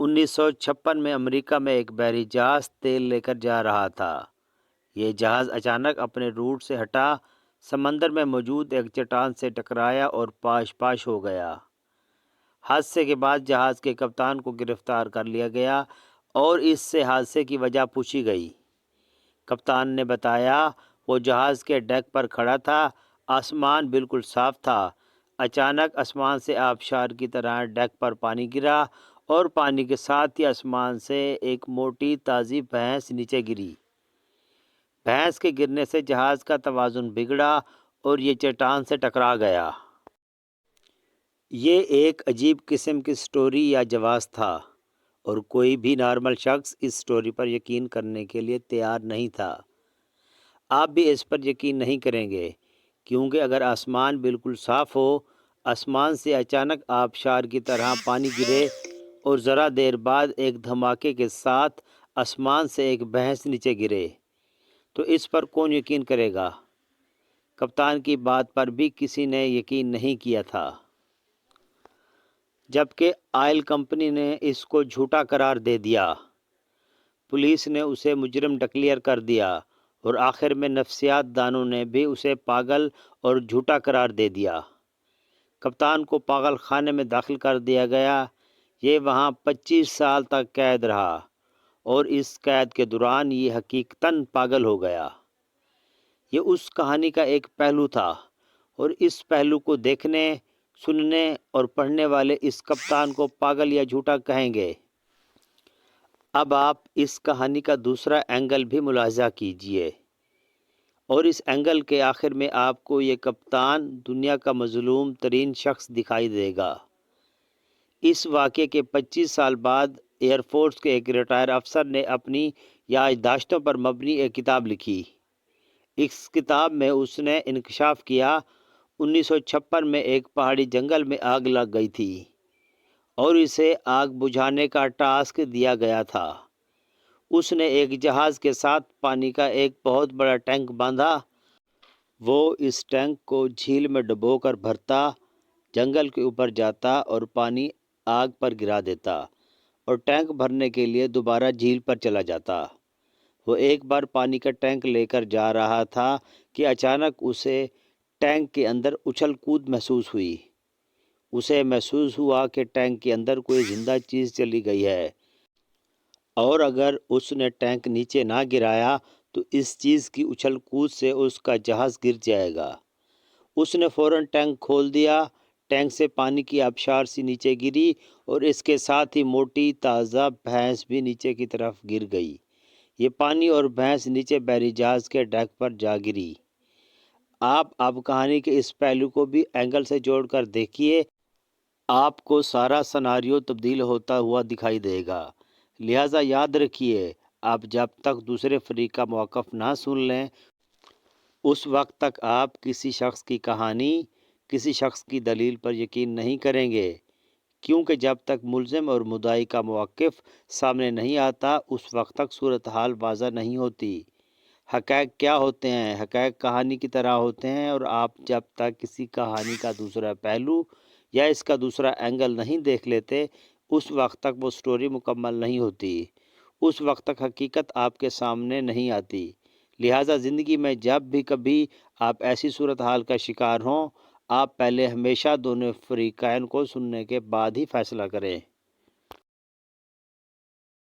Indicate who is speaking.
Speaker 1: 1956 میں امریکہ میں ایک بحری جہاز تیل لے کر جا رہا تھا۔ یہ جہاز اچانک اپنے روٹ سے ہٹا، سمندر میں موجود ایک چٹان سے ٹکرایا اور پاش پاش ہو گیا۔ حادثے کے بعد جہاز کے کپتان کو گرفتار کر لیا گیا اور اس سے حادثے کی وجہ پوچھی گئی۔ کپتان نے بتایا، وہ جہاز کے ڈیک پر کھڑا تھا، آسمان بالکل صاف تھا۔ اچانک آسمان سے آبشار کی طرح ڈیک پر پانی گرا اور پانی کے ساتھ ہی آسمان سے ایک موٹی تازی بھینس نیچے گری۔ بھینس کے گرنے سے جہاز کا توازن بگڑا اور یہ چٹان سے ٹکرا گیا۔ یہ ایک عجیب قسم کی سٹوری یا جواز تھا اور کوئی بھی نارمل شخص اس سٹوری پر یقین کرنے کے لیے تیار نہیں تھا۔ آپ بھی اس پر یقین نہیں کریں گے، کیونکہ اگر آسمان بالکل صاف ہو، آسمان سے اچانک آبشار کی طرح پانی گرے اور ذرا دیر بعد ایک دھماکے کے ساتھ آسمان سے ایک بھینس نیچے گرے، تو اس پر کون یقین کرے گا؟ کپتان کی بات پر بھی کسی نے یقین نہیں کیا تھا، جبکہ آئل کمپنی نے اس کو جھوٹا قرار دے دیا۔ پولیس نے اسے مجرم ڈکلیئر کر دیا اور آخر میں نفسیات دانوں نے بھی اسے پاگل اور جھوٹا قرار دے دیا۔ کپتان کو پاگل خانے میں داخل کر دیا گیا۔ یہ وہاں 25 سال تک قید رہا اور اس قید کے دوران یہ حقیقتاً پاگل ہو گیا۔ یہ اس کہانی کا ایک پہلو تھا اور اس پہلو کو دیکھنے، سننے اور پڑھنے والے اس کپتان کو پاگل یا جھوٹا کہیں گے۔ اب آپ اس کہانی کا دوسرا اینگل بھی ملاحظہ کیجئے اور اس اینگل کے آخر میں آپ کو یہ کپتان دنیا کا مظلوم ترین شخص دکھائی دے گا۔ اس واقعے کے 25 سال بعد ایئر فورس کے ایک ریٹائر افسر نے اپنی یادداشتوں پر مبنی ایک کتاب لکھی۔ اس کتاب میں اس نے انکشاف کیا 1956 میں ایک پہاڑی جنگل میں آگ لگ گئی تھی اور اسے آگ بجھانے کا ٹاسک دیا گیا تھا۔ اس نے ایک جہاز کے ساتھ پانی کا ایک بہت بڑا ٹینک باندھا۔ وہ اس ٹینک کو جھیل میں ڈبو کر بھرتا، جنگل کے اوپر جاتا اور پانی آگ پر گرا دیتا اور ٹینک بھرنے کے لیے دوبارہ جھیل پر چلا جاتا۔ وہ ایک بار پانی کا ٹینک لے کر جا رہا تھا کہ اچانک اسے ٹینک کے اندر اچھل کود محسوس ہوئی۔ اسے محسوس ہوا کہ ٹینک کے اندر کوئی زندہ چیز چلی گئی ہے اور اگر اس نے ٹینک نیچے نہ گرایا تو اس چیز کی اچھل کود سے اس کا جہاز گر جائے گا۔ اس نے فوراً ٹینک کھول دیا۔ ٹینک سے پانی کی آبشار سی نیچے گری اور اس کے ساتھ ہی موٹی تازہ بھینس بھی نیچے کی طرف گر گئی۔ یہ پانی اور بھینس نیچے بحری جہاز کے ڈیک پر جا گری۔ آپ اب کہانی کے اس پہلو کو بھی اینگل سے جوڑ کر دیکھیے، آپ کو سارا سناریو تبدیل ہوتا ہوا دکھائی دے گا۔ لہٰذا یاد رکھیے، آپ جب تک دوسرے فریق کا موقف نہ سن لیں، اس وقت تک آپ کسی شخص کی کہانی، کسی شخص کی دلیل پر یقین نہیں کریں گے، کیونکہ جب تک ملزم اور مدعی کا موقف سامنے نہیں آتا، اس وقت تک صورتحال واضح نہیں ہوتی۔ حقائق کیا ہوتے ہیں؟ حقائق کہانی کی طرح ہوتے ہیں اور آپ جب تک کسی کہانی کا دوسرا پہلو یا اس کا دوسرا اینگل نہیں دیکھ لیتے، اس وقت تک وہ سٹوری مکمل نہیں ہوتی، اس وقت تک حقیقت آپ کے سامنے نہیں آتی۔ لہٰذا زندگی میں جب بھی کبھی آپ ایسی صورتحال کا شکار ہوں، آپ پہلے ہمیشہ دونوں فریقین کو سننے کے بعد ہی فیصلہ کریں۔